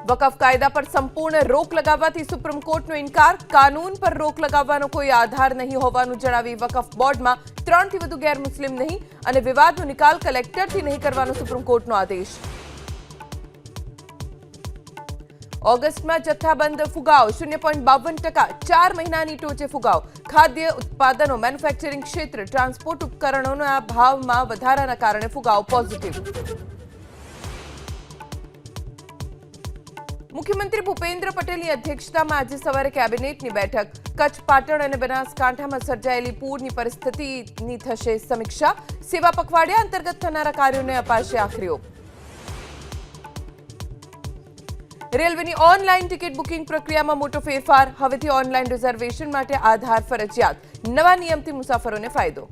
વકફ કાયદા પર સંપૂર્ણ રોક લગાવવાથી સુપ્રીમ કોર્ટનો ઇનકાર. કાનૂન પર રોક લગાવવાનો કોઈ આધાર નહીં હોવાનું જણાવી વકફ બોર્ડમાં 3 થી વધુ ગેરમુસ્લિમ નહીં અને વિવાદનો નિકાલ કલેક્ટરથી નહીં કરવાનો સુપ્રીમ કોર્ટનો આદેશ. ઓગસ્ટમાં જથ્થાબંધ ફુગાવો 0.52%, 4 મહિનાની ટોચે ફુગાવો. ખાદ્ય ઉત્પાદનો, મેન્યુફેક્ચરિંગ ક્ષેત્ર, ટ્રાન્સપોર્ટ ઉપકરણોના ભાવમાં વધારાના કારણે ફુગાવો પોઝિટિવ. મુખ્યમંત્રી ભૂપેન્દ્ર પટેલની અધ્યક્ષતામાં આજે સવારે કેબિનેટની બેઠક. કચ્છ, પાટણ અને બનાસકાંઠામાં સર્જાયેલી પૂરની પરિસ્થિતિની થશે સમીક્ષા. સેવા પખવાડિયા અંતર્ગત થનારા કાર્યોને અપાશે આખરી ઓપ. રેલવેની ઓનલાઈન ટિકિટ બુકિંગ પ્રક્રિયામાં મોટો ફેરફાર. હવેથી ઓનલાઈન રિઝર્વેશન માટે આધાર ફરજિયાત. નવા નિયમથી મુસાફરોને ફાયદો.